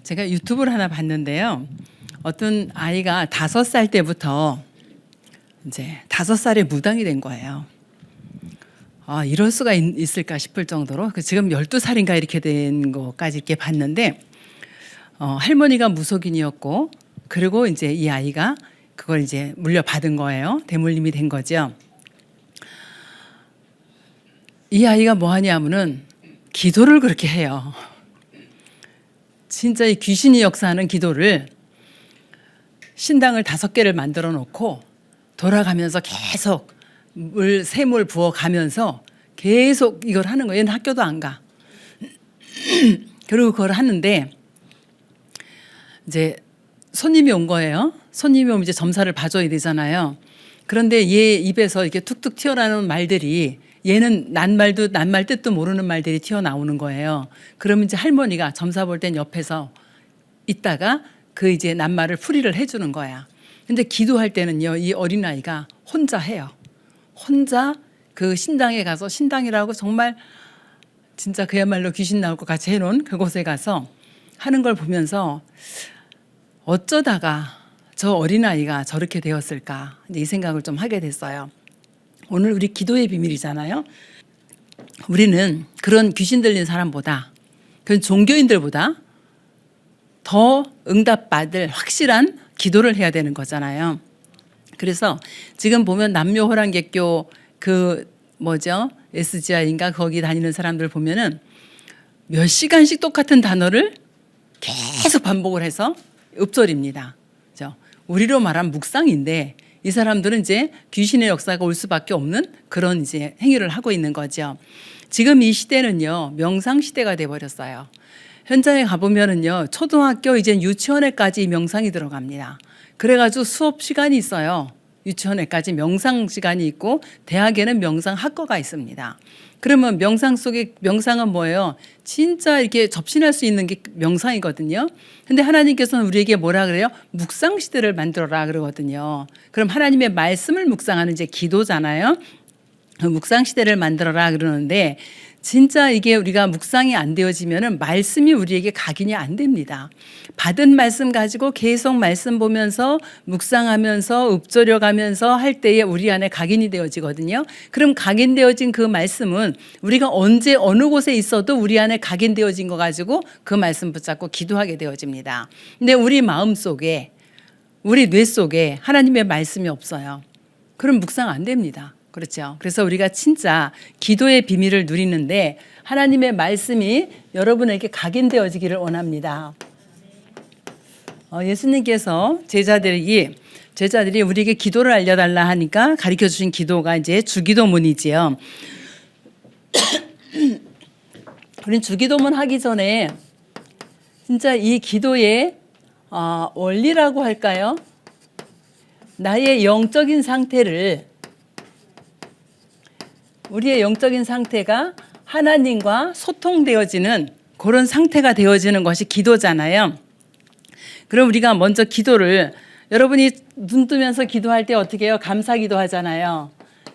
제가 유튜브를 하나 봤는데요. 어떤 아이가 5살 때부터 이제 5살에 무당이 된 거예요. 아, 이럴 수가 있을까 싶을 정도로 지금 12살인가 이렇게 된 것까지 이렇게 봤는데 할머니가 무속인이었고 그리고 이제 이 아이가 그걸 이제 물려받은 거예요. 대물림이 된 거죠. 이 아이가 뭐 하냐면은 기도를 그렇게 해요. 진짜 이 귀신이 역사하는 기도를 신당을 5개를 만들어 놓고 돌아가면서 계속 샘을 부어가면서 계속 이걸 하는 거예요. 얘는 학교도 안 가. 그리고 그걸 하는데 이제 손님이 온 거예요. 손님이 오면 이제 점사를 봐줘야 되잖아요. 그런데 얘 입에서 이렇게 툭툭 튀어나오는 말들이 얘는 낱말 뜻도 모르는 말들이 튀어나오는 거예요. 그러면 이제 할머니가 점사 볼 땐 옆에서 있다가 그 이제 낱말을 풀이를 해주는 거야. 근데 기도할 때는요, 이 어린아이가 혼자 해요. 혼자 그 신당에 가서, 신당이라고 정말 진짜 그야말로 귀신 나올 것 같이 해놓은 그곳에 가서 하는 걸 보면서 어쩌다가 저 어린아이가 저렇게 되었을까, 이제 이 생각을 좀 하게 됐어요. 오늘 우리 기도의 비밀이잖아요. 우리는 그런 귀신 들린 사람보다, 그런 종교인들보다 더 응답받을 확실한 기도를 해야 되는 거잖아요. 그래서 지금 보면 남묘호랑객교 SGI인가 거기 다니는 사람들 보면은 몇 시간씩 똑같은 단어를 계속 반복을 해서 읍절입니다. 그죠? 우리로 말하면 묵상인데 이 사람들은 이제 귀신의 역사가 올 수밖에 없는 그런 이제 행위를 하고 있는 거죠. 지금 이 시대는요, 명상 시대가 돼 버렸어요. 현장에 가보면은요, 초등학교 이제 유치원에까지 명상이 들어갑니다. 그래가지고 수업 시간이 있어요. 유치원에까지 명상 시간이 있고 대학에는 명상 학과가 있습니다. 그러면 명상은 뭐예요? 진짜 이렇게 접신할 수 있는 게 명상이거든요. 근데 하나님께서는 우리에게 뭐라 그래요? 묵상 시대를 만들어라 그러거든요. 그럼 하나님의 말씀을 묵상하는 이제 기도잖아요. 묵상 시대를 만들어라 그러는데 진짜 이게 우리가 묵상이 안 되어지면은 말씀이 우리에게 각인이 안 됩니다. 받은 말씀 가지고 계속 말씀 보면서 묵상하면서 읊조려가면서 할 때에 우리 안에 각인이 되어지거든요. 그럼 각인되어진 그 말씀은 우리가 언제 어느 곳에 있어도 우리 안에 각인되어진 거 가지고 그 말씀 붙잡고 기도하게 되어집니다. 근데 우리 마음 속에, 우리 뇌 속에 하나님의 말씀이 없어요. 그럼 묵상 안 됩니다. 그렇죠. 그래서 우리가 진짜 기도의 비밀을 누리는데 하나님의 말씀이 여러분에게 각인되어지기를 원합니다. 예수님께서 제자들이 우리에게 기도를 알려달라 하니까 가르쳐 주신 기도가 이제 주기도문이지요. 우린 주기도문 하기 전에 진짜 이 기도의 원리라고 할까요? 나의 영적인 상태를, 우리의 영적인 상태가 하나님과 소통되어지는 그런 상태가 되어지는 것이 기도잖아요. 그럼 우리가 먼저 기도를, 여러분이 눈 뜨면서 기도할 때 어떻게 해요? 감사 기도하잖아요.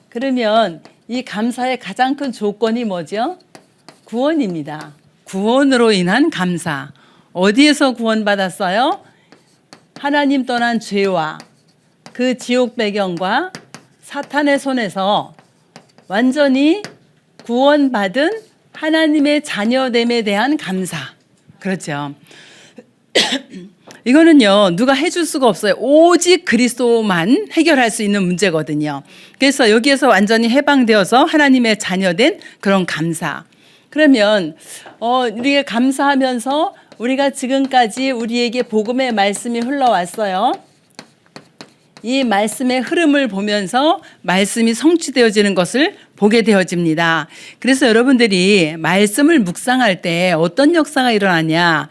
그러면 이 감사의 가장 큰 조건이 뭐죠? 구원입니다. 구원으로 인한 감사. 어디에서 구원받았어요? 하나님 떠난 죄와 그 지옥 배경과 사탄의 손에서 완전히 구원받은 하나님의 자녀됨에 대한 감사. 그렇죠. 이거는요, 누가 해줄 수가 없어요. 오직 그리스도만 해결할 수 있는 문제거든요. 그래서 여기에서 완전히 해방되어서 하나님의 자녀된 그런 감사. 그러면 우리가 감사하면서 우리가 지금까지 우리에게 복음의 말씀이 흘러왔어요. 이 말씀의 흐름을 보면서 말씀이 성취되어지는 것을 보게 되어집니다. 그래서 여러분들이 말씀을 묵상할 때 어떤 역사가 일어나냐?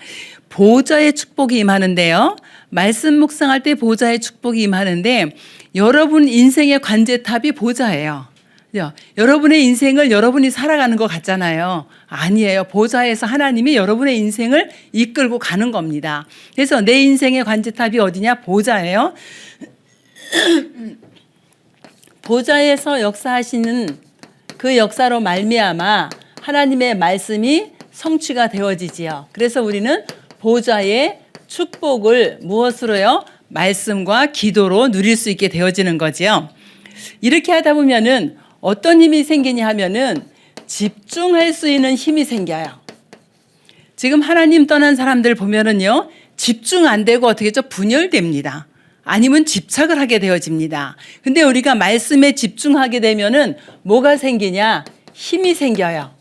보좌의 축복이 임하는데요. 말씀 묵상할 때 보좌의 축복이 임하는데 여러분 인생의 관제탑이 보좌예요. 여러분의 인생을 여러분이 살아가는 것 같잖아요. 아니에요. 보좌에서 하나님이 여러분의 인생을 이끌고 가는 겁니다. 그래서 내 인생의 관제탑이 어디냐? 보좌예요. 보좌에서 역사하시는 그 역사로 말미암아 하나님의 말씀이 성취가 되어지지요. 그래서 우리는 보좌의 축복을 무엇으로요? 말씀과 기도로 누릴 수 있게 되어지는 거지요. 이렇게 하다 보면은 어떤 힘이 생기냐 하면은 집중할 수 있는 힘이 생겨요. 지금 하나님 떠난 사람들 보면은요, 집중 안 되고 어떻게 좀 분열됩니다. 아니면 집착을 하게 되어집니다. 근데 우리가 말씀에 집중하게 되면은 뭐가 생기냐? 힘이 생겨요.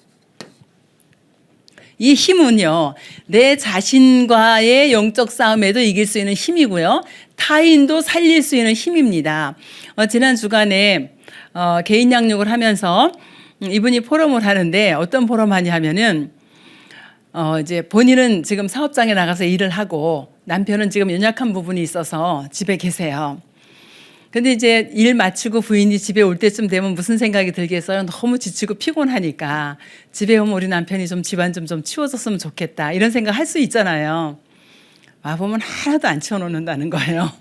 이 힘은요, 내 자신과의 영적 싸움에도 이길 수 있는 힘이고요, 타인도 살릴 수 있는 힘입니다. 지난 주간에 개인 양육을 하면서 이분이 포럼을 하는데 어떤 포럼 하냐 하면은 이제 본인은 지금 사업장에 나가서 일을 하고 남편은 지금 연약한 부분이 있어서 집에 계세요. 근데 이제 일 마치고 부인이 집에 올 때쯤 되면 무슨 생각이 들겠어요? 너무 지치고 피곤하니까 집에 오면 우리 남편이 좀 집안 좀 치워줬으면 좋겠다, 이런 생각 할 수 있잖아요. 와보면 하나도 안 치워놓는다는 거예요.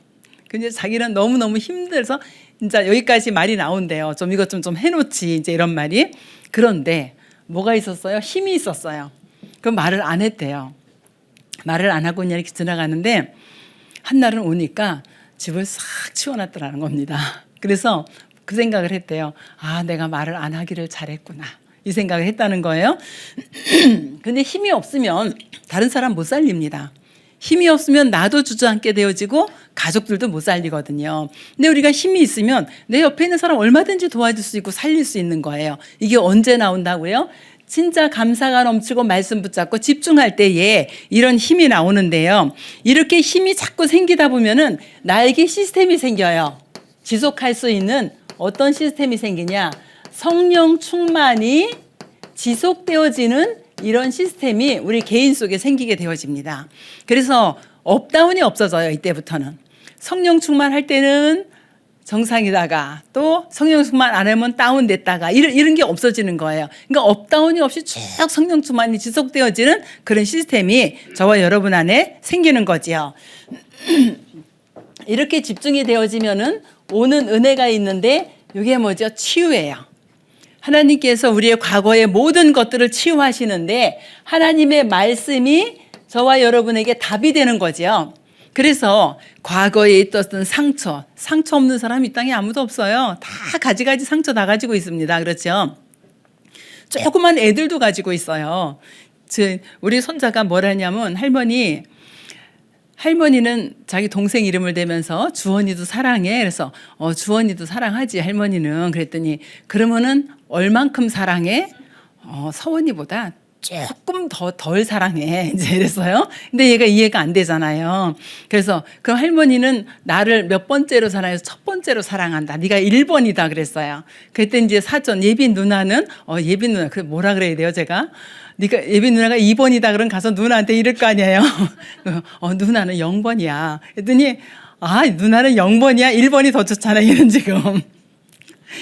근데 자기는 너무너무 힘들어서 이제 여기까지 말이 나온대요. 좀 이것 좀 해놓지, 이제 이런 말이. 그런데 뭐가 있었어요? 힘이 있었어요. 그 말을 안 했대요. 말을 안 하고 그냥 이렇게 지나가는데 한날은 오니까 집을 싹 치워놨더라는 겁니다. 그래서 그 생각을 했대요. 아, 내가 말을 안 하기를 잘했구나, 이 생각을 했다는 거예요. 근데 힘이 없으면 다른 사람 못 살립니다. 힘이 없으면 나도 주저앉게 되어지고 가족들도 못 살리거든요. 근데 우리가 힘이 있으면 내 옆에 있는 사람 얼마든지 도와줄 수 있고 살릴 수 있는 거예요. 이게 언제 나온다고요? 진짜 감사가 넘치고 말씀 붙잡고 집중할 때에 이런 힘이 나오는데요. 이렇게 힘이 자꾸 생기다 보면은 나에게 시스템이 생겨요. 지속할 수 있는 어떤 시스템이 생기냐? 성령 충만이 지속되어지는 이런 시스템이 우리 개인 속에 생기게 되어집니다. 그래서 업다운이 없어져요. 이때부터는. 성령 충만할 때는 정상이다가 또 성령 충만 안 하면 다운됐다가 이런 게 없어지는 거예요. 그러니까 업다운이 없이 쭉 성령 충만이 지속되어지는 그런 시스템이 저와 여러분 안에 생기는 거지요. 이렇게 집중이 되어지면은 오는 은혜가 있는데 이게 뭐죠? 치유예요. 하나님께서 우리의 과거의 모든 것들을 치유하시는데 하나님의 말씀이 저와 여러분에게 답이 되는 거죠. 그래서 과거에 있었던 상처 없는 사람 이 땅에 아무도 없어요. 다 가지가지 상처 다 가지고 있습니다. 그렇죠? 조그만 애들도 가지고 있어요. 우리 손자가 뭐라냐면 할머니는 자기 동생 이름을 대면서 주원이도 사랑해. 그래서 주원이도 사랑하지 할머니는. 그랬더니 그러면은 얼만큼 사랑해? 서원이보다 조금 덜 사랑해. 이제 이랬어요. 근데 얘가 이해가 안 되잖아요. 그래서 그럼 할머니는 나를 몇 번째로 사랑해서 첫 번째로 사랑한다. 네가 1번이다 그랬어요. 그때 이제 사촌 예빈 누나는 예빈 누나 그 뭐라 그래야 돼요, 제가? 네가 예빈 누나가 2번이다 그럼 가서 누나한테 이럴 거 아니에요. 누나는 0번이야. 그랬더니 누나는 0번이야. 1번이 더 좋잖아. 얘는 지금.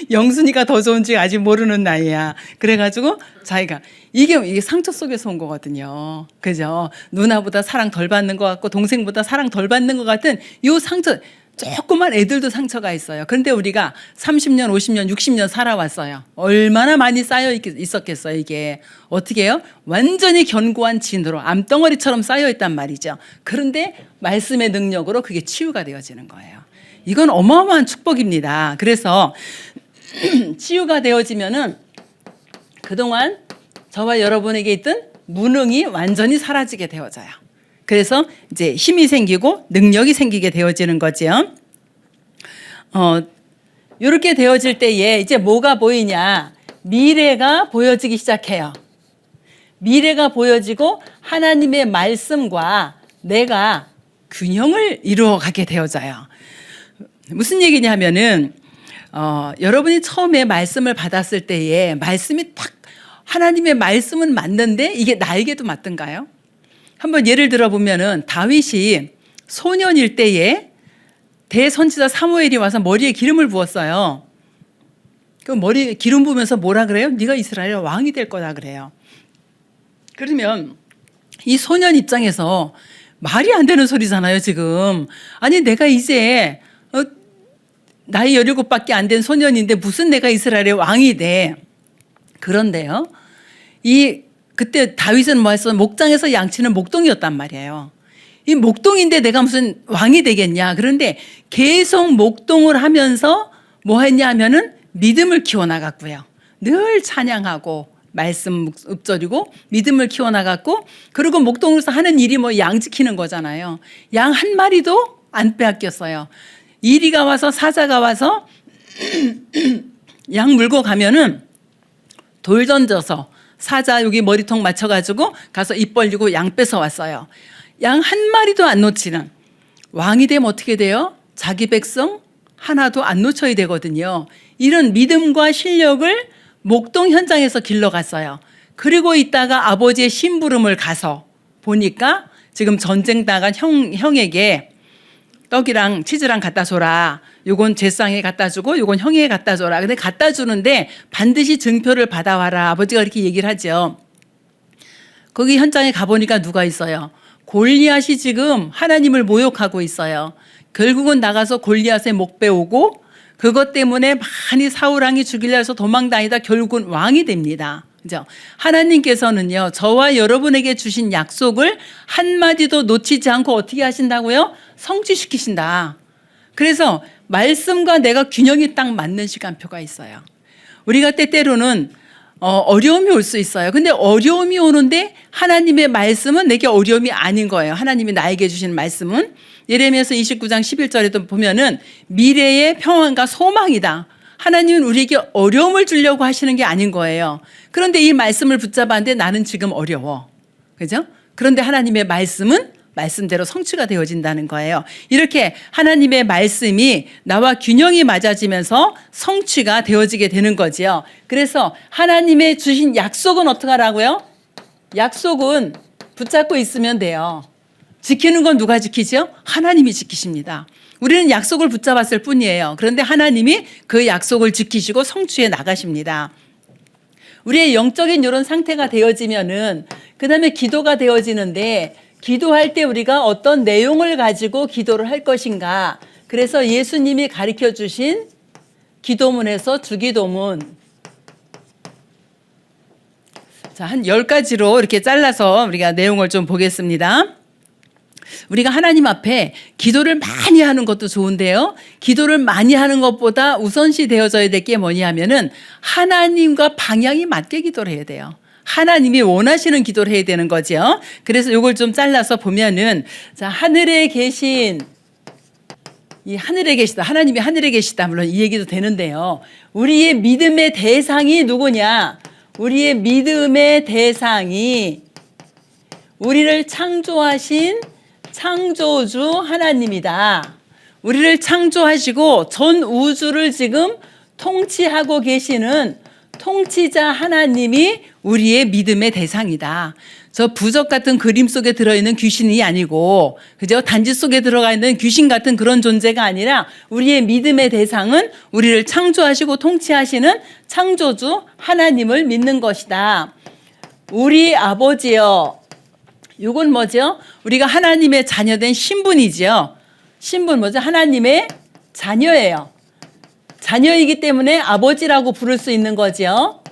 영순이가 더 좋은지 아직 모르는 나이야. 그래가지고 자기가 이게 상처 속에서 온 거거든요. 그죠? 누나보다 사랑 덜 받는 것 같고 동생보다 사랑 덜 받는 것 같은 요 상처. 조그만 애들도 상처가 있어요. 그런데 우리가 30년, 50년, 60년 살아왔어요. 얼마나 많이 쌓여 있었겠어요. 이게 어떻게 해요? 완전히 견고한 진으로 암덩어리처럼 쌓여 있단 말이죠. 그런데 말씀의 능력으로 그게 치유가 되어지는 거예요. 이건 어마어마한 축복입니다. 그래서 치유가 되어지면은 그동안 저와 여러분에게 있던 무능이 완전히 사라지게 되어져요. 그래서 이제 힘이 생기고 능력이 생기게 되어지는 거죠. 이렇게 되어질 때에 이제 뭐가 보이냐? 미래가 보여지기 시작해요. 미래가 보여지고 하나님의 말씀과 내가 균형을 이루어가게 되어져요. 무슨 얘기냐 하면은 여러분이 처음에 말씀을 받았을 때에 말씀이 딱 하나님의 말씀은 맞는데 이게 나에게도 맞던가요? 한번 예를 들어보면은 다윗이 소년일 때에 대선지자 사무엘이 와서 머리에 기름을 부었어요. 그 머리에 기름 부으면서 뭐라 그래요? 네가 이스라엘 왕이 될 거다 그래요. 그러면 이 소년 입장에서 말이 안 되는 소리잖아요, 지금. 아니 내가 이제 나이 17밖에 안 된 소년인데 무슨 내가 이스라엘의 왕이 돼. 그런데요. 그때 다윗은 뭐 했어? 목장에서 양치는 목동이었단 말이에요. 이 목동인데 내가 무슨 왕이 되겠냐. 그런데 계속 목동을 하면서 뭐 했냐 하면은 믿음을 키워나갔고요. 늘 찬양하고 말씀 읊조리고 믿음을 키워나갔고, 그리고 목동에서 하는 일이 뭐 양 지키는 거잖아요. 양 한 마리도 안 빼앗겼어요. 이리가 와서 사자가 와서 양 물고 가면은 돌 던져서 사자 여기 머리통 맞춰가지고 가서 입 벌리고 양 뺏어 왔어요. 양 한 마리도 안 놓치는 왕이 되면 어떻게 돼요? 자기 백성 하나도 안 놓쳐야 되거든요. 이런 믿음과 실력을 목동 현장에서 길러갔어요. 그리고 있다가 아버지의 심부름을 가서 보니까 지금 전쟁 당한 형에게 떡이랑 치즈랑 갖다 줘라. 요건 제상에 갖다 주고 요건 형에게 갖다 줘라. 근데 갖다 주는데 반드시 증표를 받아와라. 아버지가 이렇게 얘기를 하죠. 거기 현장에 가보니까 누가 있어요? 골리앗이 지금 하나님을 모욕하고 있어요. 결국은 나가서 골리앗의 목 베우고 그것 때문에 많이 사울왕이 죽이려 해서 도망다니다 결국은 왕이 됩니다. 그죠? 하나님께서는요, 저와 여러분에게 주신 약속을 한마디도 놓치지 않고 어떻게 하신다고요? 성취시키신다. 그래서 말씀과 내가 균형이 딱 맞는 시간표가 있어요. 우리가 때때로는 어려움이 올 수 있어요. 근데 어려움이 오는데 하나님의 말씀은 내게 어려움이 아닌 거예요. 하나님이 나에게 주신 말씀은 예레미야서 29장 11절에도 보면은 미래의 평안과 소망이다. 하나님은 우리에게 어려움을 주려고 하시는 게 아닌 거예요. 그런데 이 말씀을 붙잡았는데 나는 지금 어려워. 그죠? 그런데 하나님의 말씀은 말씀대로 성취가 되어진다는 거예요. 이렇게 하나님의 말씀이 나와 균형이 맞아지면서 성취가 되어지게 되는 거지요. 그래서 하나님의 주신 약속은 어떻게 하라고요? 약속은 붙잡고 있으면 돼요. 지키는 건 누가 지키죠? 하나님이 지키십니다. 우리는 약속을 붙잡았을 뿐이에요. 그런데 하나님이 그 약속을 지키시고 성취해 나가십니다. 우리의 영적인 이런 상태가 되어지면은 그 다음에 기도가 되어지는데, 기도할 때 우리가 어떤 내용을 가지고 기도를 할 것인가. 그래서 예수님이 가르쳐 주신 기도문에서 주기도문. 자, 한 10가지로 이렇게 잘라서 우리가 내용을 좀 보겠습니다. 우리가 하나님 앞에 기도를 많이 하는 것도 좋은데요. 기도를 많이 하는 것보다 우선시 되어져야 될 게 뭐냐면은 하나님과 방향이 맞게 기도를 해야 돼요. 하나님이 원하시는 기도를 해야 되는 거죠. 그래서 이걸 좀 잘라서 보면은, 자, 하늘에 계신, 이 하늘에 계시다. 하나님이 하늘에 계시다. 물론 이 얘기도 되는데요. 우리의 믿음의 대상이 누구냐? 우리의 믿음의 대상이 우리를 창조하신 창조주 하나님이다. 우리를 창조하시고 전 우주를 지금 통치하고 계시는 통치자 하나님이 우리의 믿음의 대상이다. 저 부적 같은 그림 속에 들어있는 귀신이 아니고, 그죠? 단지 속에 들어가 있는 귀신 같은 그런 존재가 아니라 우리의 믿음의 대상은 우리를 창조하시고 통치하시는 창조주 하나님을 믿는 것이다. 우리 아버지여. 이건 뭐죠? 우리가 하나님의 자녀된 신분이지요. 신분 뭐죠? 하나님의 자녀예요. 자녀이기 때문에 아버지라고 부를 수 있는 거죠.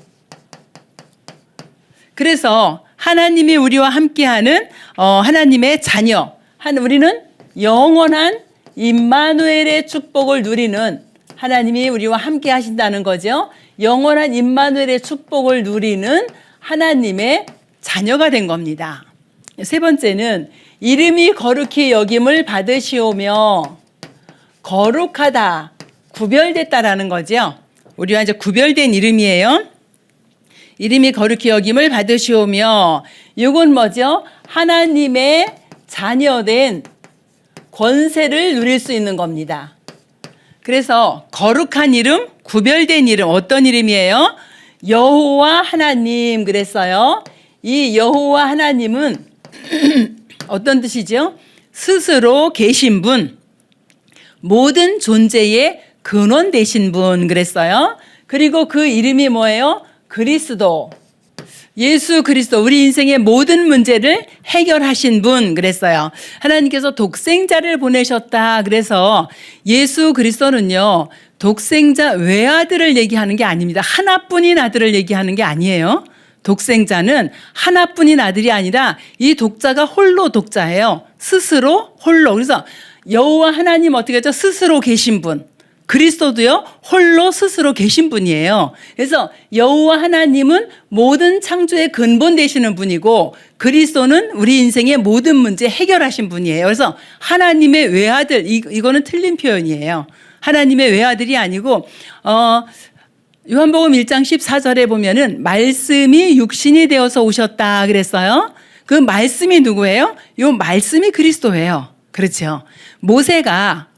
그래서 하나님이 우리와 함께하는 하나님의 자녀. 우리는 영원한 임마누엘의 축복을 누리는, 하나님이 우리와 함께 하신다는 거죠. 영원한 임마누엘의 축복을 누리는 하나님의 자녀가 된 겁니다. 세 번째는 이름이 거룩히 여김을 받으시오며, 거룩하다, 구별됐다라는 거죠. 우리와 이제 구별된 이름이에요. 이름이 거룩히 여김을 받으시오며, 이건 뭐죠? 하나님의 자녀된 권세를 누릴 수 있는 겁니다. 그래서 거룩한 이름, 구별된 이름, 어떤 이름이에요? 여호와 하나님 그랬어요. 이 여호와 하나님은 어떤 뜻이죠? 스스로 계신 분, 모든 존재의 근원 되신 분 그랬어요. 그리고 그 이름이 뭐예요? 그리스도. 예수 그리스도, 우리 인생의 모든 문제를 해결하신 분 그랬어요. 하나님께서 독생자를 보내셨다. 그래서 예수 그리스도는요, 독생자 외아들을 얘기하는 게 아닙니다. 하나뿐인 아들을 얘기하는 게 아니에요. 독생자는 하나뿐인 아들이 아니라 이 독자가 홀로 독자예요. 스스로 홀로. 그래서 여호와 하나님 어떻게 하죠? 스스로 계신 분. 그리스도도요, 홀로 스스로 계신 분이에요. 그래서 여호와 하나님은 모든 창조의 근본 되시는 분이고, 그리스도는 우리 인생의 모든 문제 해결하신 분이에요. 그래서 하나님의 외아들, 이거는 틀린 표현이에요. 하나님의 외아들이 아니고, 요한복음 1장 14절에 보면은 말씀이 육신이 되어서 오셨다 그랬어요. 그 말씀이 누구예요? 요 말씀이 그리스도예요. 그렇죠. 모세가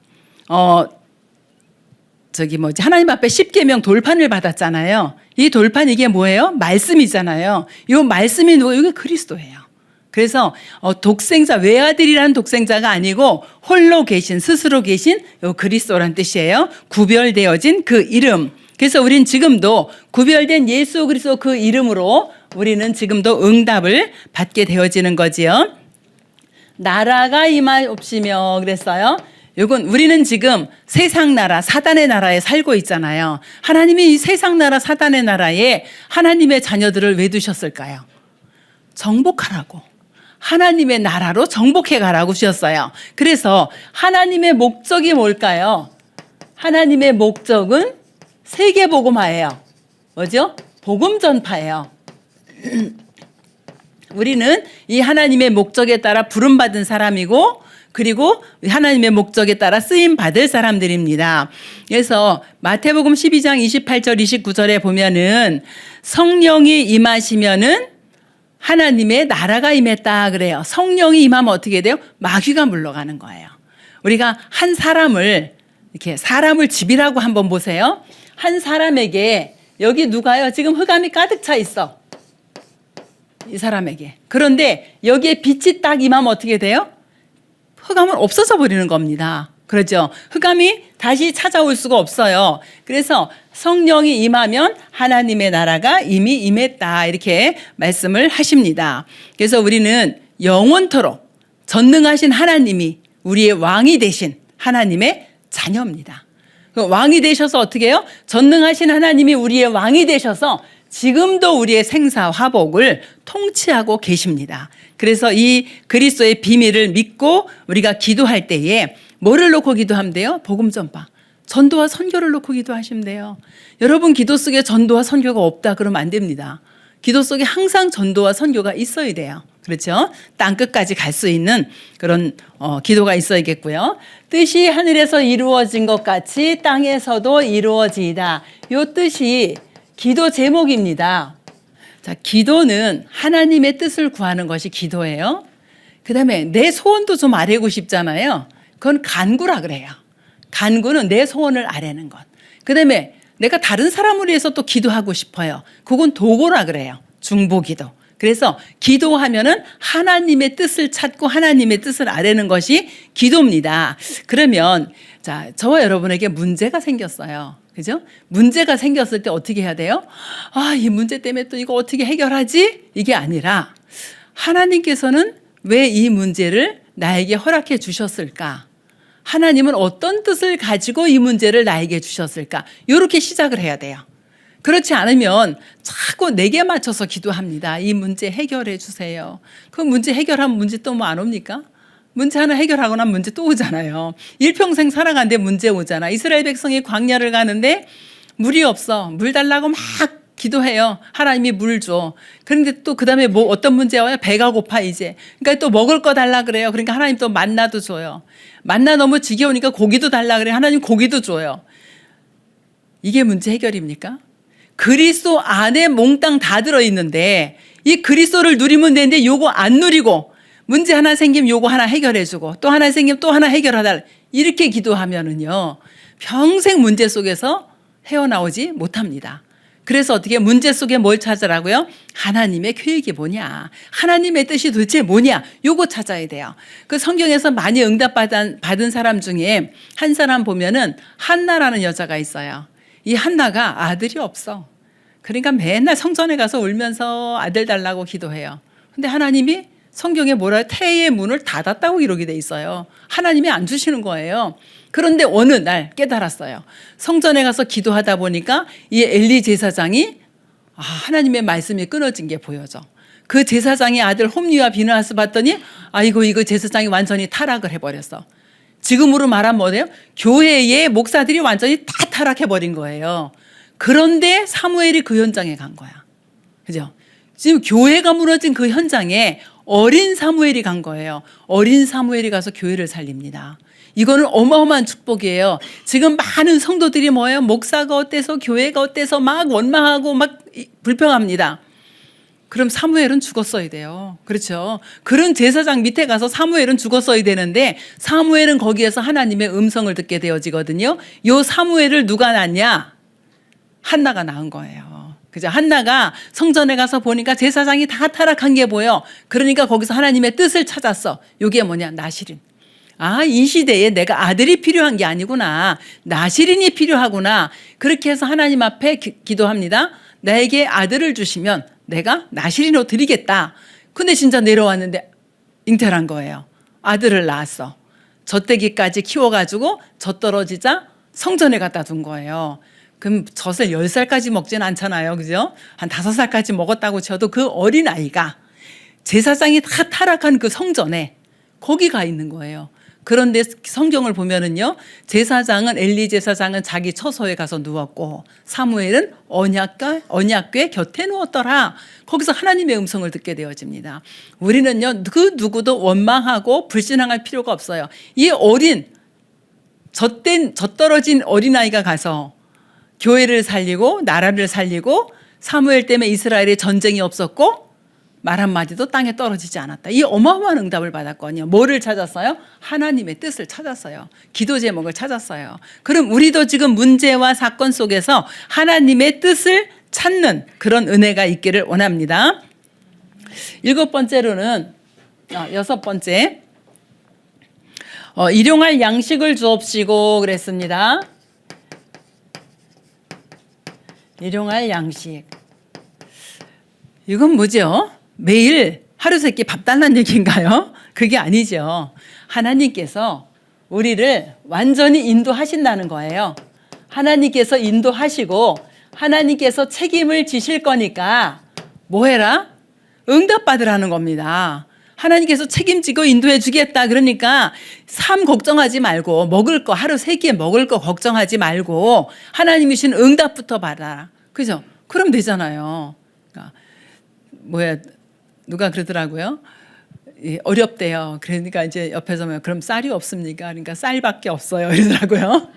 하나님 앞에 십계명 돌판을 받았잖아요. 이 돌판 이게 뭐예요? 말씀이잖아요. 이 말씀이 누구? 이게 그리스도예요. 그래서 독생자, 외아들이라는 독생자가 아니고 홀로 계신, 스스로 계신 요 그리스도란 뜻이에요. 구별되어진 그 이름. 그래서 우린 지금도 구별된 예수 그리스도 그 이름으로 우리는 지금도 응답을 받게 되어지는 거지요. 나라가 임하옵시며 그랬어요. 요건 우리는 지금 세상 나라, 사단의 나라에 살고 있잖아요. 하나님이 이 세상 나라, 사단의 나라에 하나님의 자녀들을 왜 두셨을까요? 정복하라고. 하나님의 나라로 정복해 가라고 주셨어요. 그래서 하나님의 목적이 뭘까요? 하나님의 목적은 세계복음화예요. 뭐죠? 복음 전파예요. 우리는 이 하나님의 목적에 따라 부름받은 사람이고, 그리고 하나님의 목적에 따라 쓰임 받을 사람들입니다. 그래서 마태복음 12장 28절 29절에 보면은 성령이 임하시면은 하나님의 나라가 임했다 그래요. 성령이 임하면 어떻게 돼요? 마귀가 물러가는 거예요. 우리가 한 사람을 이렇게 사람을 집이라고 한번 보세요. 한 사람에게 여기 누가요? 지금 흑암이 가득 차 있어. 이 사람에게. 그런데 여기에 빛이 딱 임하면 어떻게 돼요? 흑암은 없어져 버리는 겁니다. 그렇죠? 흑암이 다시 찾아올 수가 없어요. 그래서 성령이 임하면 하나님의 나라가 이미 임했다 이렇게 말씀을 하십니다. 그래서 우리는 영원토록 전능하신 하나님이 우리의 왕이 되신 하나님의 자녀입니다. 왕이 되셔서 어떻게 해요? 전능하신 하나님이 우리의 왕이 되셔서 지금도 우리의 생사화복을 통치하고 계십니다. 그래서 이 그리스도의 비밀을 믿고 우리가 기도할 때에 뭐를 놓고 기도하면 돼요? 복음 전파. 전도와 선교를 놓고 기도하시면 돼요. 여러분 기도 속에 전도와 선교가 없다 그러면 안 됩니다. 기도 속에 항상 전도와 선교가 있어야 돼요. 그렇죠? 땅 끝까지 갈 수 있는 그런 기도가 있어야겠고요. 뜻이 하늘에서 이루어진 것 같이 땅에서도 이루어지이다. 이 뜻이 기도 제목입니다. 자, 기도는 하나님의 뜻을 구하는 것이 기도예요. 그 다음에 내 소원도 좀 아뢰고 싶잖아요. 그건 간구라 그래요. 간구는 내 소원을 아뢰는 것. 그 다음에 내가 다른 사람을 위해서 또 기도하고 싶어요. 그건 도고라 그래요. 중보기도. 그래서 기도하면은 하나님의 뜻을 찾고 하나님의 뜻을 아뢰는 것이 기도입니다. 그러면 자, 저와 여러분에게 문제가 생겼어요. 그죠? 문제가 생겼을 때 어떻게 해야 돼요? 아, 이 문제 때문에 또 이거 어떻게 해결하지? 이게 아니라 하나님께서는 왜 이 문제를 나에게 허락해 주셨을까? 하나님은 어떤 뜻을 가지고 이 문제를 나에게 주셨을까? 이렇게 시작을 해야 돼요. 그렇지 않으면 자꾸 내게 맞춰서 기도합니다. 이 문제 해결해 주세요. 그 문제 해결하면 문제 또 뭐 안 옵니까? 문제 하나 해결하고 나면 문제 또 오잖아요. 일평생 살아가는데 문제 오잖아. 이스라엘 백성이 광야를 가는데 물이 없어. 물 달라고 막 기도해요. 하나님이 물 줘. 그런데 또 그다음에 뭐 어떤 문제가 와요? 배가 고파 이제. 그러니까 또 먹을 거 달라 그래요. 그러니까 하나님 또 만나도 줘요. 만나 너무 지겨우니까 고기도 달라 그래요. 하나님 고기도 줘요. 이게 문제 해결입니까? 그리스도 안에 몽땅 다 들어있는데 이 그리스도를 누리면 되는데 요거 안 누리고 문제 하나 생기면 요거 하나 해결해주고 또 하나 생기면 또 하나 해결하달라 이렇게 기도하면은요 평생 문제 속에서 헤어나오지 못합니다. 그래서 어떻게 문제 속에 뭘 찾으라고요? 하나님의 계획이 뭐냐, 하나님의 뜻이 도대체 뭐냐, 요거 찾아야 돼요. 그 성경에서 많이 응답받은 사람 중에 한 사람 보면은 한나라는 여자가 있어요. 이 한나가 아들이 없어. 그러니까 맨날 성전에 가서 울면서 아들 달라고 기도해요. 근데 하나님이 성경에 뭐라 태의 문을 닫았다고 기록이 돼 있어요. 하나님이 안 주시는 거예요. 그런데 어느 날 깨달았어요. 성전에 가서 기도하다 보니까 이 엘리 제사장이 하나님의 말씀이 끊어진 게 보여져. 그 제사장의 아들 홈리와 비느하스 봤더니 아이고 이거 제사장이 완전히 타락을 해버렸어. 지금으로 말하면 뭐예요? 교회의 목사들이 완전히 다 타락해버린 거예요. 그런데 사무엘이 그 현장에 간 거야. 그죠? 지금 교회가 무너진 그 현장에 어린 사무엘이 간 거예요. 어린 사무엘이 가서 교회를 살립니다. 이거는 어마어마한 축복이에요. 지금 많은 성도들이 뭐예요? 목사가 어때서 교회가 어때서 막 원망하고 막 불평합니다. 그럼 사무엘은 죽었어야 돼요. 그렇죠? 그런 제사장 밑에 가서 사무엘은 죽었어야 되는데 사무엘은 거기에서 하나님의 음성을 듣게 되어지거든요. 요 사무엘을 누가 낳냐? 한나가 낳은 거예요. 그죠? 한나가 성전에 가서 보니까 제사장이 다 타락한 게 보여. 그러니까 거기서 하나님의 뜻을 찾았어. 이게 뭐냐? 나실인. 이 시대에 내가 아들이 필요한 게 아니구나. 나실인이 필요하구나. 그렇게 해서 하나님 앞에 기도합니다. 나에게 아들을 주시면 내가 나실인으로 드리겠다. 근데 진짜 내려왔는데 잉태한 거예요. 아들을 낳았어. 젖대기까지 키워가지고 젖떨어지자 성전에 갖다 둔 거예요. 그럼 젖을 10살까지 먹지는 않잖아요. 그죠? 한 5살까지 먹었다고 쳐도 그 어린아이가 제사장이 다 타락한 그 성전에 거기 가 있는 거예요. 그런데 성경을 보면은요, 제사장은 엘리 제사장은 자기 처소에 가서 누웠고 사무엘은 언약궤 곁에 누웠더라. 거기서 하나님의 음성을 듣게 되어집니다. 우리는요, 그 누구도 원망하고 불신앙할 필요가 없어요. 이 어린 젖떨어진 어린아이가 가서 교회를 살리고 나라를 살리고 사무엘 때문에 이스라엘에 전쟁이 없었고 말 한마디도 땅에 떨어지지 않았다. 이 어마어마한 응답을 받았거든요. 뭐를 찾았어요? 하나님의 뜻을 찾았어요. 기도 제목을 찾았어요. 그럼 우리도 지금 문제와 사건 속에서 하나님의 뜻을 찾는 그런 은혜가 있기를 원합니다. 7번째로는 6번째 일용할 양식을 주옵시고 그랬습니다. 일용할 양식. 이건 뭐죠? 매일 하루 세끼 밥 달라는 얘기인가요? 그게 아니죠. 하나님께서 우리를 완전히 인도하신다는 거예요. 하나님께서 인도하시고 하나님께서 책임을 지실 거니까 뭐 해라? 응답받으라는 겁니다. 하나님께서 책임지고 인도해 주겠다. 그러니까 삶 걱정하지 말고 먹을 거 하루 세 끼에 먹을 거 걱정하지 말고 하나님이 주신 응답부터 받아라. 그죠? 그럼 되잖아요. 그러니까 누가 그러더라고요. 어렵대요. 그러니까 이제 옆에서 그럼 쌀이 없습니까? 그러니까 쌀밖에 없어요. 이러더라고요.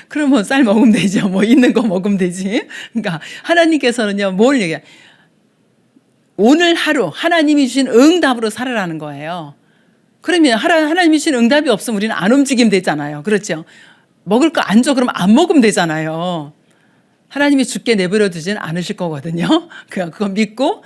그러면 쌀 먹으면 되죠. 뭐 있는 거 먹으면 되지. 그러니까 하나님께서는요, 뭘 얘기해? 오늘 하루 하나님이 주신 응답으로 살아라는 거예요. 그러면 하나님이 주신 응답이 없으면 우리는 안 움직이면 되잖아요. 그렇죠? 먹을 거 안 줘. 그러면 안 먹으면 되잖아요. 하나님이 죽게 내버려 두지는 않으실 거거든요. 그거 믿고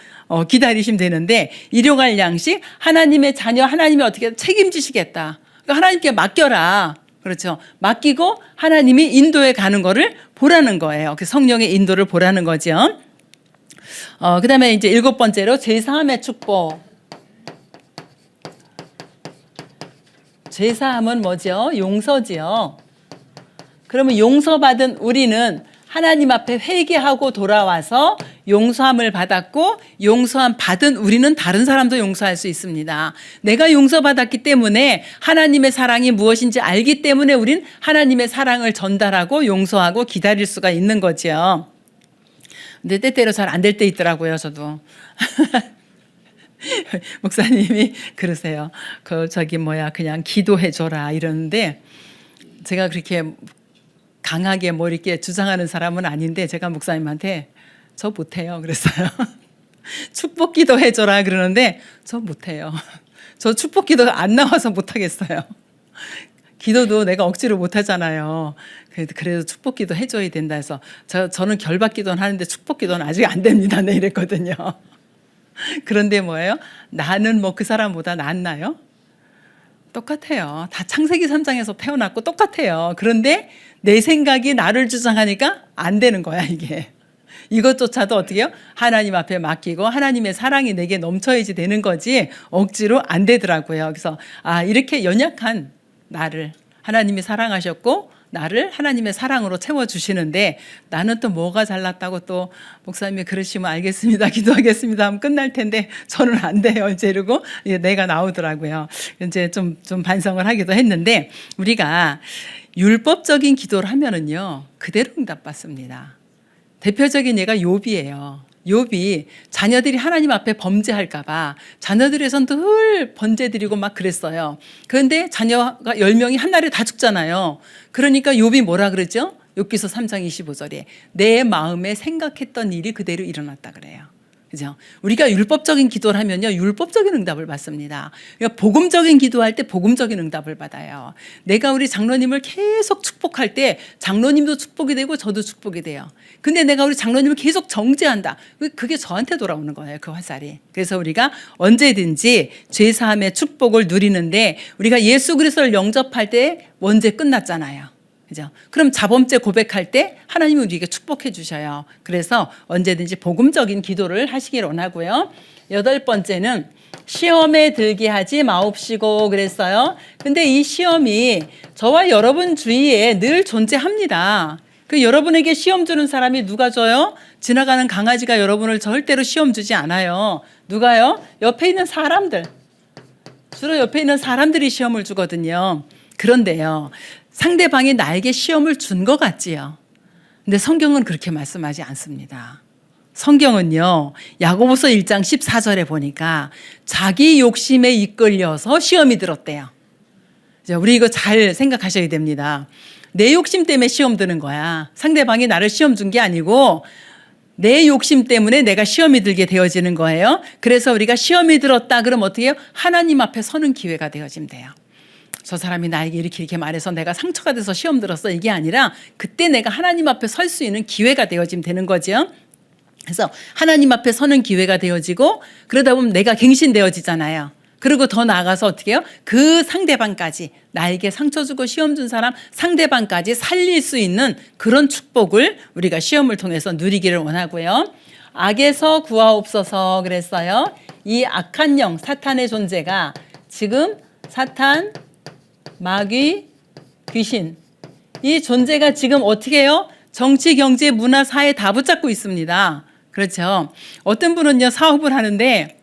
기다리시면 되는데 일용할 양식 하나님의 자녀 하나님이 어떻게 책임지시겠다. 그러니까 하나님께 맡겨라. 그렇죠. 맡기고 하나님이 인도에 가는 거를 보라는 거예요. 성령의 인도를 보라는 거죠. 그다음에 이제 7번째로 제사함의 축복. 제사함은 뭐죠? 용서지요. 그러면 용서받은 우리는 하나님 앞에 회개하고 돌아와서 용서함을 받았고 용서함 받은 우리는 다른 사람도 용서할 수 있습니다. 내가 용서받았기 때문에 하나님의 사랑이 무엇인지 알기 때문에 우린 하나님의 사랑을 전달하고 용서하고 기다릴 수가 있는 거죠. 근데 때때로 잘 안 될 때 있더라고요, 저도. 목사님이 그러세요. 그냥 기도해줘라 이러는데 제가 그렇게 강하게 뭐 이렇게 주장하는 사람은 아닌데 제가 목사님한테 저 못해요 그랬어요. 축복 기도 해줘라 그러는데 저 못해요. 저 축복 기도 안 나와서 못하겠어요. 기도도 내가 억지로 못하잖아요. 그래도 축복 기도 해줘야 된다 해서 저는 결박 기도는 하는데 축복 기도는 아직 안 됩니다. 네 이랬거든요. 그런데 뭐예요? 나는 뭐 그 사람보다 낫나요? 똑같아요. 다 창세기 3장에서 태어났고 똑같아요. 그런데 내 생각이 나를 주장하니까 안 되는 거야 이게. 이것조차도 어떻게 해요? 하나님 앞에 맡기고 하나님의 사랑이 내게 넘쳐야지 되는 거지 억지로 안 되더라고요. 그래서 이렇게 연약한 나를 하나님이 사랑하셨고 나를 하나님의 사랑으로 채워주시는데 나는 또 뭐가 잘났다고 또 목사님이 그러시면 알겠습니다. 기도하겠습니다 하면 끝날 텐데 저는 안 돼요. 이제 이러고 내가 나오더라고요. 이제 좀 반성을 하기도 했는데 우리가 율법적인 기도를 하면은요 그대로 응답받습니다. 대표적인 예가 욥이에요. 욥이 자녀들이 하나님 앞에 범죄할까 봐 자녀들에선 늘 번제 드리고 막 그랬어요. 그런데 자녀가 10명이 한날에 다 죽잖아요. 그러니까 욥이 뭐라 그러죠? 욥기서 3장 25절에 내 마음에 생각했던 일이 그대로 일어났다 그래요. 그죠? 우리가 율법적인 기도를 하면요, 율법적인 응답을 받습니다. 그러니까 복음적인 기도할 때 복음적인 응답을 받아요. 내가 우리 장로님을 계속 축복할 때 장로님도 축복이 되고 저도 축복이 돼요. 근데 내가 우리 장로님을 계속 정죄한다. 그게 저한테 돌아오는 거예요, 그 화살이. 그래서 우리가 언제든지 죄사함의 축복을 누리는데 우리가 예수 그리스도를 영접할 때 원죄 끝났잖아요. 그죠? 그럼 자범죄 고백할 때 하나님은 우리에게 축복해 주셔요. 그래서 언제든지 복음적인 기도를 하시길 원하고요. 8번째는 시험에 들게 하지 마옵시고 그랬어요. 근데 이 시험이 저와 여러분 주위에 늘 존재합니다. 그 여러분에게 시험 주는 사람이 누가 줘요? 지나가는 강아지가 여러분을 절대로 시험 주지 않아요. 누가요? 옆에 있는 사람들. 주로 옆에 있는 사람들이 시험을 주거든요. 그런데요, 상대방이 나에게 시험을 준 것 같지요. 근데 성경은 그렇게 말씀하지 않습니다. 성경은요, 야고보서 1장 14절에 보니까 자기 욕심에 이끌려서 시험이 들었대요. 우리 이거 잘 생각하셔야 됩니다. 내 욕심 때문에 시험 드는 거야. 상대방이 나를 시험 준 게 아니고 내 욕심 때문에 내가 시험이 들게 되어지는 거예요. 그래서 우리가 시험이 들었다 그럼 어떻게 해요? 하나님 앞에 서는 기회가 되어지면 돼요. 저 사람이 나에게 이렇게 말해서 내가 상처가 돼서 시험 들었어, 이게 아니라 그때 내가 하나님 앞에 설 수 있는 기회가 되어지면 되는 거죠. 그래서 하나님 앞에 서는 기회가 되어지고 그러다 보면 내가 갱신되어지잖아요. 그리고 더 나아가서 어떻게 해요? 그 상대방까지, 나에게 상처 주고 시험 준 사람 상대방까지 살릴 수 있는 그런 축복을 우리가 시험을 통해서 누리기를 원하고요. 악에서 구하옵소서 그랬어요. 이 악한 영 사탄의 존재가 지금 사탄, 마귀, 귀신, 이 존재가 지금 어떻게 해요? 정치, 경제, 문화, 사회 다 붙잡고 있습니다. 그렇죠. 어떤 분은요, 사업을 하는데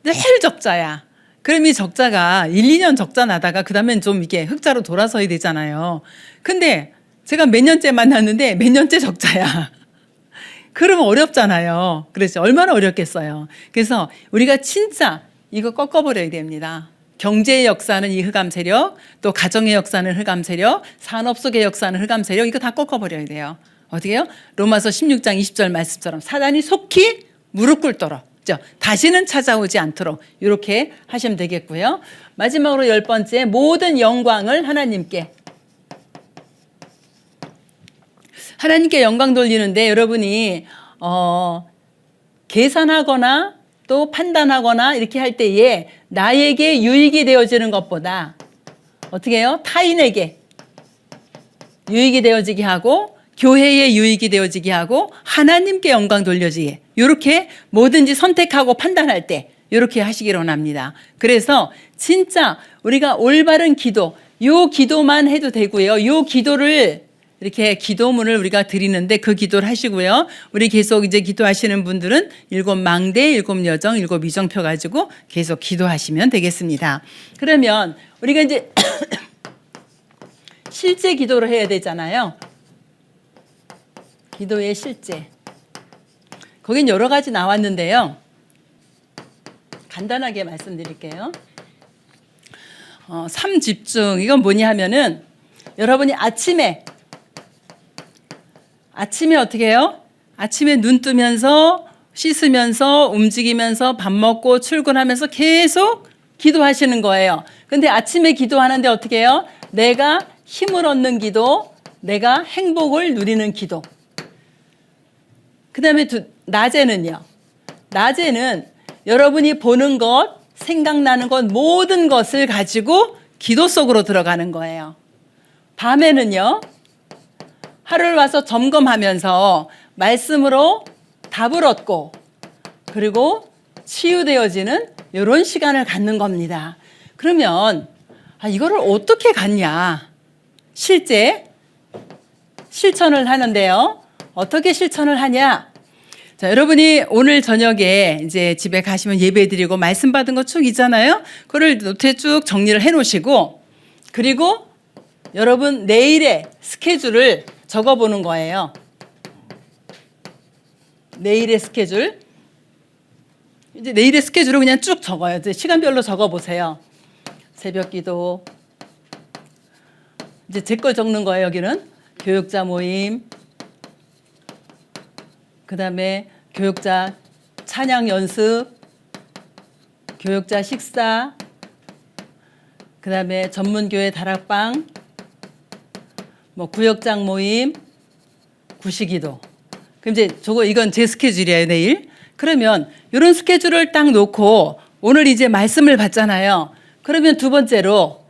늘 적자야. 그럼 이 적자가 1, 2년 적자 나다가 그 다음엔 좀 이게 흑자로 돌아서야 되잖아요. 근데 제가 몇 년째 만났는데 몇 년째 적자야. 그러면 어렵잖아요. 그래서 얼마나 어렵겠어요. 그래서 우리가 진짜 이거 꺾어버려야 됩니다. 경제의 역사는 이 흑암 세력, 또 가정의 역사는 흑암 세력, 산업 속의 역사는 흑암 세력, 이거 다 꺾어버려야 돼요. 어떻게 해요? 로마서 16장 20절 말씀처럼 사단이 속히 무릎 꿇도록, 다시는 찾아오지 않도록 이렇게 하시면 되겠고요. 마지막으로 10번째, 모든 영광을 하나님께 영광 돌리는데 여러분이 계산하거나 또 판단하거나 이렇게 할 때에 나에게 유익이 되어지는 것보다 어떻게 해요? 타인에게 유익이 되어지게 하고 교회에 유익이 되어지게 하고 하나님께 영광 돌려지게, 이렇게 뭐든지 선택하고 판단할 때 이렇게 하시기를 원합니다. 그래서 진짜 우리가 올바른 기도, 요 기도만 해도 되고요. 요 기도를 이렇게 기도문을 우리가 드리는데 그 기도를 하시고요. 우리 계속 이제 기도하시는 분들은 7망대, 7여정, 7이정표 가지고 계속 기도하시면 되겠습니다. 그러면 우리가 이제 실제 기도를 해야 되잖아요. 기도의 실제. 거긴 여러 가지 나왔는데요. 간단하게 말씀드릴게요. 3집중. 이건 뭐냐 하면은 여러분이 아침에 어떻게 해요? 아침에 눈 뜨면서 씻으면서 움직이면서 밥 먹고 출근하면서 계속 기도하시는 거예요. 근데 아침에 기도하는데 어떻게 해요? 내가 힘을 얻는 기도, 내가 행복을 누리는 기도. 그 다음에 낮에는요. 낮에는 여러분이 보는 것, 생각나는 것, 모든 것을 가지고 기도 속으로 들어가는 거예요. 밤에는요. 하루를 와서 점검하면서 말씀으로 답을 얻고 그리고 치유되어지는 이런 시간을 갖는 겁니다. 그러면 이거를 어떻게 갖냐? 실제 실천을 하는데요. 어떻게 실천을 하냐? 자, 여러분이 오늘 저녁에 이제 집에 가시면 예배 드리고 말씀 받은 거 쭉 있잖아요. 그걸 노트에 쭉 정리를 해 놓으시고, 그리고 여러분 내일의 스케줄을 적어 보는 거예요. 내일의 스케줄. 이제 내일의 스케줄을 그냥 쭉 적어요. 이제 시간별로 적어 보세요. 새벽 기도. 이제 제 걸 적는 거예요, 여기는. 교육자 모임. 그다음에 교육자 찬양 연습, 교육자 식사, 그다음에 전문교회 다락방, 뭐 구역장 모임, 구시기도. 그럼 이제 이건 제 스케줄이에요, 내일. 그러면 이런 스케줄을 딱 놓고 오늘 이제 말씀을 받잖아요. 그러면 두 번째로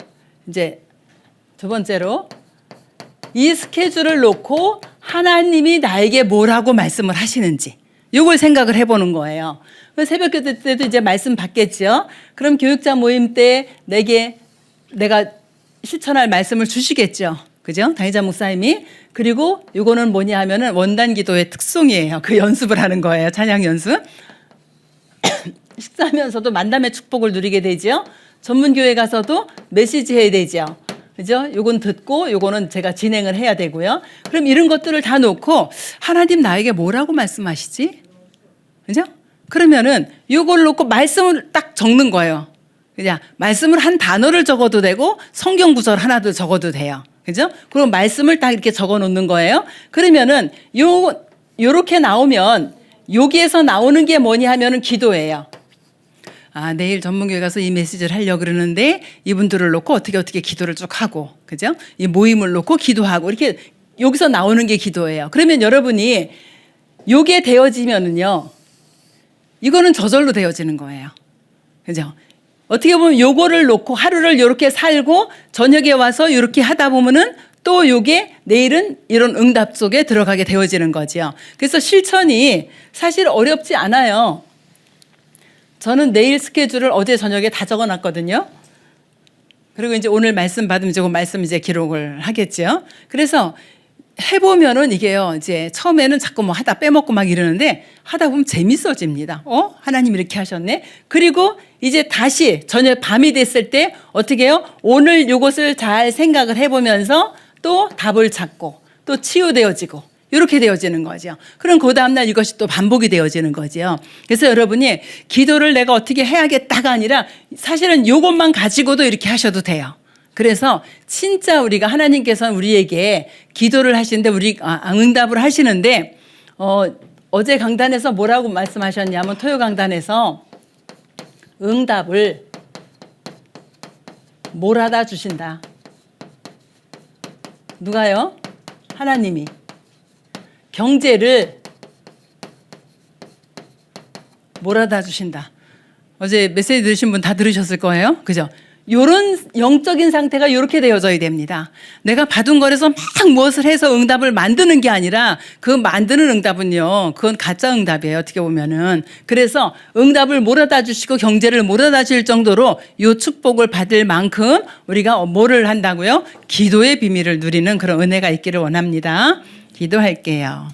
이 스케줄을 놓고 하나님이 나에게 뭐라고 말씀을 하시는지 이걸 생각을 해보는 거예요. 새벽 기도 때도 이제 말씀 받겠죠. 그럼 교육자 모임 때 내가 실천할 말씀을 주시겠죠. 그죠? 당의자 목사님이. 그리고 이거는 뭐냐 하면은 원단 기도의 특성이에요. 그 연습을 하는 거예요. 찬양 연습. 식사하면서도 만남의 축복을 누리게 되죠. 전문교회 가서도 메시지 해야 되죠. 그죠? 요건 듣고 요거는 제가 진행을 해야 되고요. 그럼 이런 것들을 다 놓고 하나님 나에게 뭐라고 말씀하시지? 그죠? 그러면은 요걸 놓고 말씀을 딱 적는 거예요. 그냥 말씀을 한 단어를 적어도 되고 성경 구절 하나도 적어도 돼요. 그죠? 그럼 말씀을 딱 이렇게 적어 놓는 거예요. 그러면은 요렇게 나오면 여기에서 나오는 게 뭐냐 하면은 기도예요. 아, 내일 전문교회 가서 이 메시지를 하려고 그러는데 이분들을 놓고 어떻게 기도를 쭉 하고, 그죠? 이 모임을 놓고 기도하고, 이렇게 여기서 나오는 게 기도예요. 그러면 여러분이 요게 되어지면은요, 이거는 저절로 되어지는 거예요. 그죠? 어떻게 보면 요거를 놓고 하루를 요렇게 살고 저녁에 와서 요렇게 하다 보면은 또 요게 내일은 이런 응답 속에 들어가게 되어지는 거죠. 그래서 실천이 사실 어렵지 않아요. 저는 내일 스케줄을 어제 저녁에 다 적어 놨거든요. 그리고 이제 오늘 말씀 받으면 조금 말씀 이제 기록을 하겠죠. 그래서 해보면은 이게요, 이제 처음에는 자꾸 뭐 하다 빼먹고 막 이러는데 하다 보면 재밌어집니다. 하나님 이렇게 하셨네. 그리고 이제 다시 저녁 밤이 됐을 때 어떻게 해요? 오늘 이것을 잘 생각을 해보면서 또 답을 찾고 또 치유되어지고 이렇게 되어지는 거죠. 그럼 그 다음날 이것이 또 반복이 되어지는 거죠. 그래서 여러분이 기도를 내가 어떻게 해야겠다가 아니라 사실은 이것만 가지고도 이렇게 하셔도 돼요. 그래서 진짜 우리가 하나님께서는 우리에게 기도를 하시는데 응답을 하시는데 어제 강단에서 뭐라고 말씀하셨냐면 토요 강단에서 응답을 몰아다 주신다. 누가요? 하나님이. 경제를 몰아다 주신다. 어제 메시지 들으신 분 다 들으셨을 거예요. 그죠? 요런 영적인 상태가 이렇게 되어져야 됩니다. 내가 받은 거에서 막 무엇을 해서 응답을 만드는 게 아니라 그 만드는 응답은요, 그건 가짜 응답이에요. 어떻게 보면은. 그래서 응답을 몰아다 주시고 경제를 몰아다 줄 정도로 요 축복을 받을 만큼 우리가 뭐를 한다고요? 기도의 비밀을 누리는 그런 은혜가 있기를 원합니다. 기도할게요.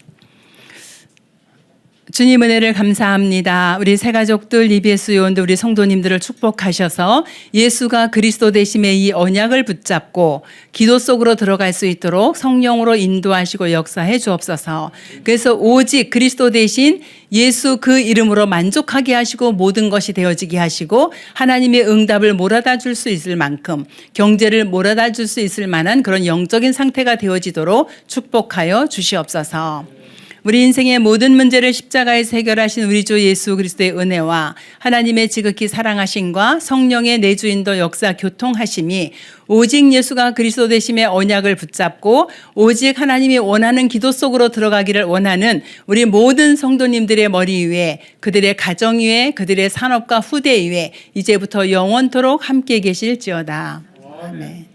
주님 은혜를 감사합니다. 우리 새가족들, EBS 요원들, 우리 성도님들을 축복하셔서 예수가 그리스도 되심의 이 언약을 붙잡고 기도 속으로 들어갈 수 있도록 성령으로 인도하시고 역사해 주옵소서. 그래서 오직 그리스도 대신 예수 그 이름으로 만족하게 하시고 모든 것이 되어지게 하시고 하나님의 응답을 몰아다 줄 수 있을 만큼 경제를 몰아다 줄 수 있을 만한 그런 영적인 상태가 되어지도록 축복하여 주시옵소서. 우리 인생의 모든 문제를 십자가에서 해결하신 우리 주 예수 그리스도의 은혜와 하나님의 지극히 사랑하심과 성령의 내주인도 역사 교통하심이 오직 예수가 그리스도 되심의 언약을 붙잡고 오직 하나님이 원하는 기도 속으로 들어가기를 원하는 우리 모든 성도님들의 머리 위에 그들의 가정 위에 그들의 산업과 후대 위에 이제부터 영원토록 함께 계실지어다. 아멘.